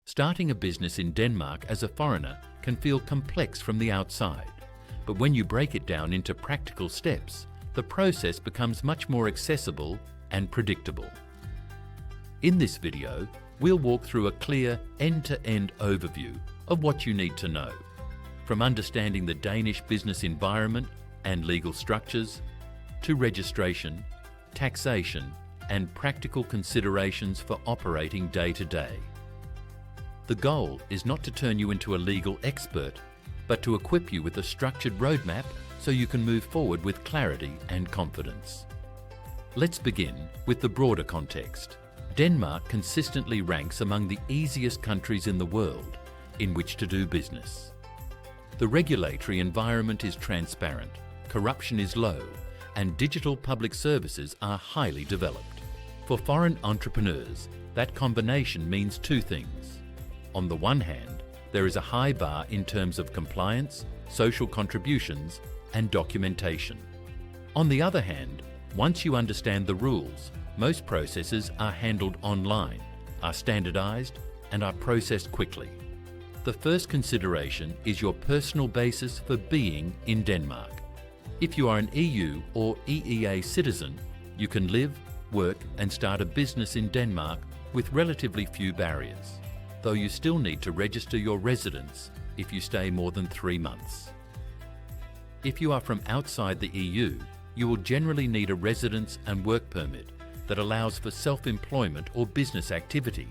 Starting a business in Denmark as a foreigner can feel complex from the outside, but when you break it down into practical steps, the process becomes much more accessible and predictable. In this video, we'll walk through a clear end-to-end overview of what you need to know, from understanding the Danish business environment and legal structures, to registration, taxation, and practical considerations for operating day-to-day. The goal is not to turn you into a legal expert, but to equip you with a structured roadmap so you can move forward with clarity and confidence. Let's begin with the broader context. Denmark consistently ranks among the easiest countries in the world in which to do business. The regulatory environment is transparent, corruption is low, and digital public services are highly developed. For foreign entrepreneurs, that combination means two things. On the one hand, there is a high bar in terms of compliance, social contributions, and documentation. On the other hand, once you understand the rules, most processes are handled online, are standardized, and are processed quickly. The first consideration is your personal basis for being in Denmark. If you are an EU or EEA citizen, you can live, work, and start a business in Denmark with relatively few barriers, though you still need to register your residence if you stay more than 3 months. If you are from outside the EU, you will generally need a residence and work permit that allows for self-employment or business activity,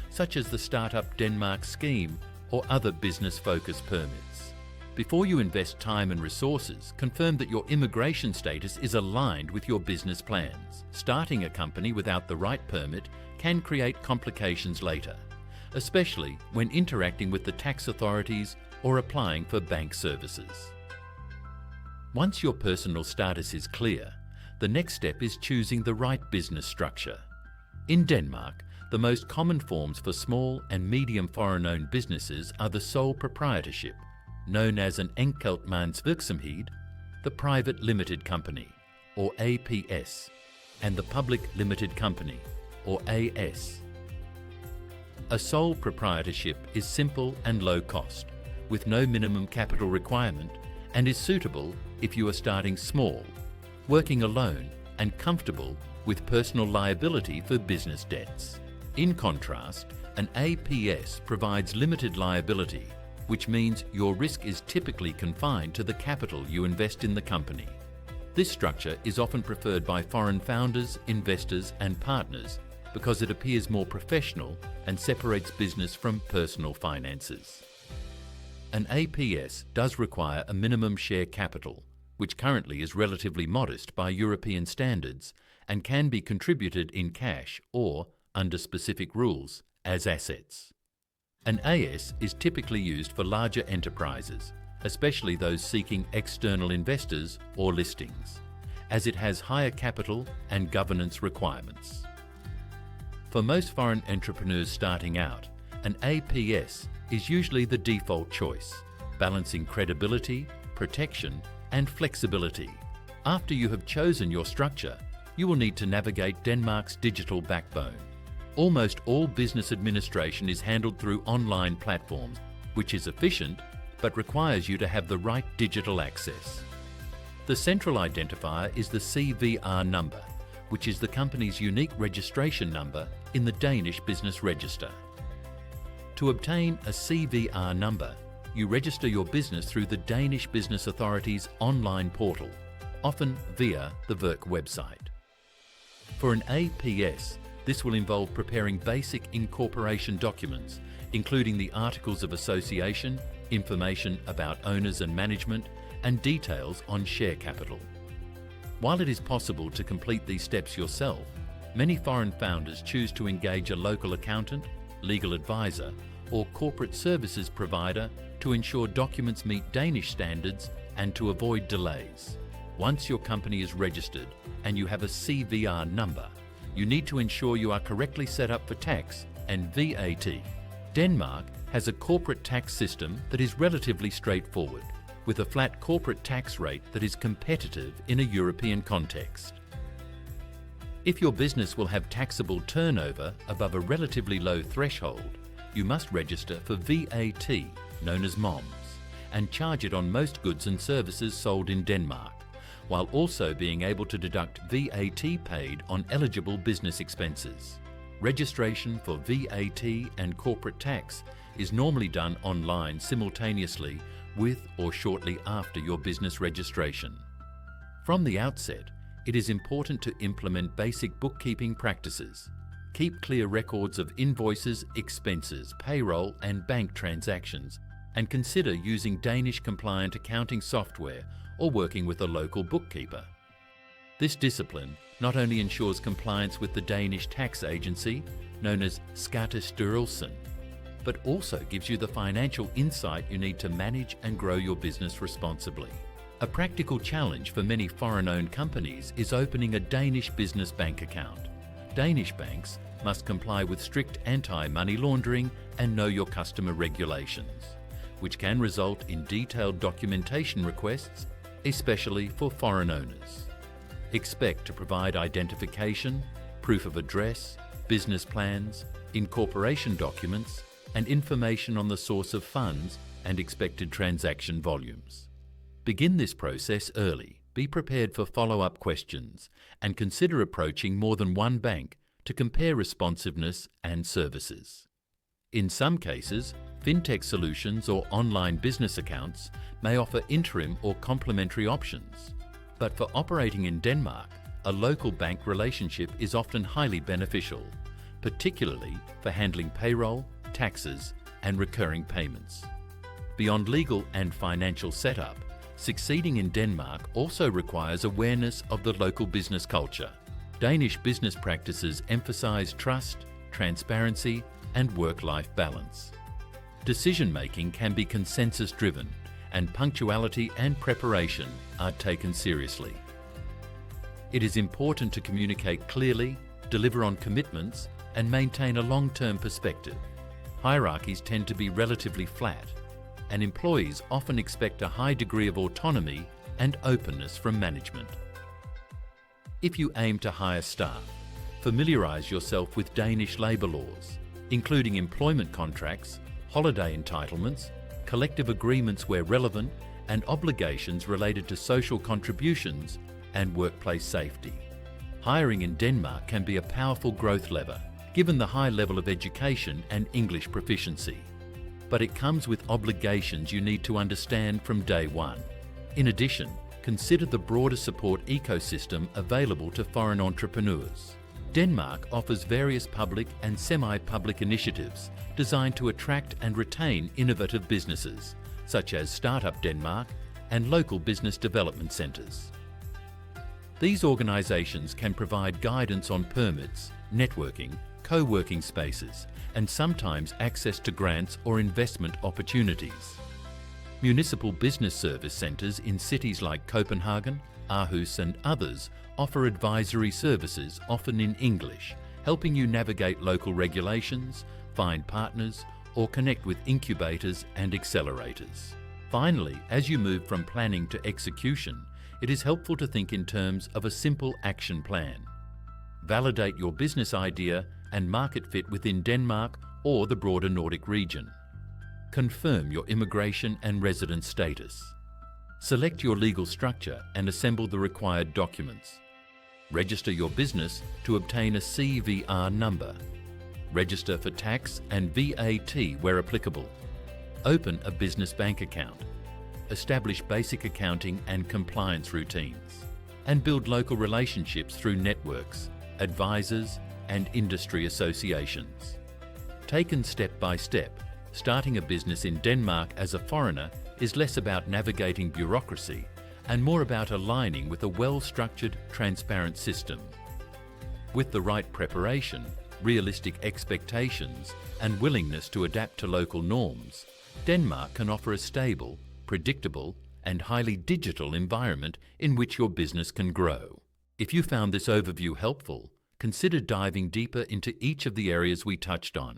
such as the Startup Denmark scheme or other business-focused permits. Before you invest time and resources, confirm that your immigration status is aligned with your business plans. Starting a company without the right permit can create complications later, especially when interacting with the tax authorities or applying for bank services. Once your personal status is clear, the next step is choosing the right business structure. In Denmark, the most common forms for small and medium foreign-owned businesses are the sole proprietorship, known as an enkeltmandsvirksomhed, the private limited company, or APS, and the public limited company, or AS. A sole proprietorship is simple and low cost, with no minimum capital requirement, and is suitable if you are starting small, working alone, and comfortable with personal liability for business debts. In contrast, an APS provides limited liability, which means your risk is typically confined to the capital you invest in the company. This structure is often preferred by foreign founders, investors, and partners because it appears more professional and separates business from personal finances. An APS does require a minimum share capital, which currently is relatively modest by European standards and can be contributed in cash or, under specific rules, as assets. An AS is typically used for larger enterprises, especially those seeking external investors or listings, as it has higher capital and governance requirements. For most foreign entrepreneurs starting out, an APS is usually the default choice, balancing credibility, protection, and flexibility. After you have chosen your structure, you will need to navigate Denmark's digital backbone. Almost all business administration is handled through online platforms, which is efficient but requires you to have the right digital access. The central identifier is the CVR number, which is the company's unique registration number in the Danish Business Register. To obtain a CVR number, you register your business through the Danish Business Authority's online portal, often via the Virk website. For an APS, this will involve preparing basic incorporation documents, including the Articles of Association, information about owners and management, and details on share capital. While it is possible to complete these steps yourself, many foreign founders choose to engage a local accountant, legal advisor, or corporate services provider to ensure documents meet Danish standards and to avoid delays. Once your company is registered and you have a CVR number, you need to ensure you are correctly set up for tax and VAT. Denmark has a corporate tax system that is relatively straightforward, with a flat corporate tax rate that is competitive in a European context. If your business will have taxable turnover above a relatively low threshold, you must register for VAT, known as MOMS, and charge it on most goods and services sold in Denmark, while also being able to deduct VAT paid on eligible business expenses. Registration for VAT and corporate tax is normally done online simultaneously with or shortly after your business registration. From the outset, it is important to implement basic bookkeeping practices. Keep clear records of invoices, expenses, payroll and bank transactions, and consider using Danish compliant accounting software or working with a local bookkeeper. This discipline not only ensures compliance with the Danish tax agency, known as Skattestyrelsen, but also gives you the financial insight you need to manage and grow your business responsibly. A practical challenge for many foreign-owned companies is opening a Danish business bank account. Danish banks must comply with strict anti-money laundering and know your customer regulations, which can result in detailed documentation requests, especially for foreign owners. Expect to provide identification, proof of address, business plans, incorporation documents, and information on the source of funds and expected transaction volumes. Begin this process early, be prepared for follow-up questions, and consider approaching more than one bank to compare responsiveness and services. In some cases, fintech solutions or online business accounts may offer interim or complementary options. But for operating in Denmark, a local bank relationship is often highly beneficial, particularly for handling payroll, taxes, and recurring payments. Beyond legal and financial setup, succeeding in Denmark also requires awareness of the local business culture. Danish business practices emphasize trust, transparency, and work-life balance. Decision-making can be consensus-driven, and punctuality and preparation are taken seriously. It is important to communicate clearly, deliver on commitments, and maintain a long-term perspective. Hierarchies tend to be relatively flat, and employees often expect a high degree of autonomy and openness from management. If you aim to hire staff, familiarise yourself with Danish labour laws, including employment contracts, holiday entitlements, collective agreements where relevant, and obligations related to social contributions and workplace safety. Hiring in Denmark can be a powerful growth lever, given the high level of education and English proficiency. But it comes with obligations you need to understand from day one. In addition, consider the broader support ecosystem available to foreign entrepreneurs. Denmark offers various public and semi-public initiatives designed to attract and retain innovative businesses, such as Startup Denmark and local business development centres. These organisations can provide guidance on permits, networking, co-working spaces, and sometimes access to grants or investment opportunities. Municipal business service centres in cities like Copenhagen, Aarhus and others offer advisory services often in English, helping you navigate local regulations, find partners, or connect with incubators and accelerators. Finally, as you move from planning to execution, it is helpful to think in terms of a simple action plan. Validate your business idea and market fit within Denmark or the broader Nordic region. Confirm your immigration and residence status. Select your legal structure and assemble the required documents. Register your business to obtain a CVR number. Register for tax and VAT where applicable. Open a business bank account. Establish basic accounting and compliance routines. And build local relationships through networks, advisors, and industry associations. Taken step by step, starting a business in Denmark as a foreigner is less about navigating bureaucracy and more about aligning with a well-structured, transparent system. With the right preparation, realistic expectations, and willingness to adapt to local norms, Denmark can offer a stable, predictable, and highly digital environment in which your business can grow. If you found this overview helpful, consider diving deeper into each of the areas we touched on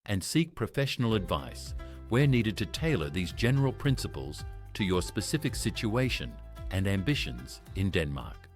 and seek professional advice where needed to tailor these general principles to your specific situation and ambitions in Denmark.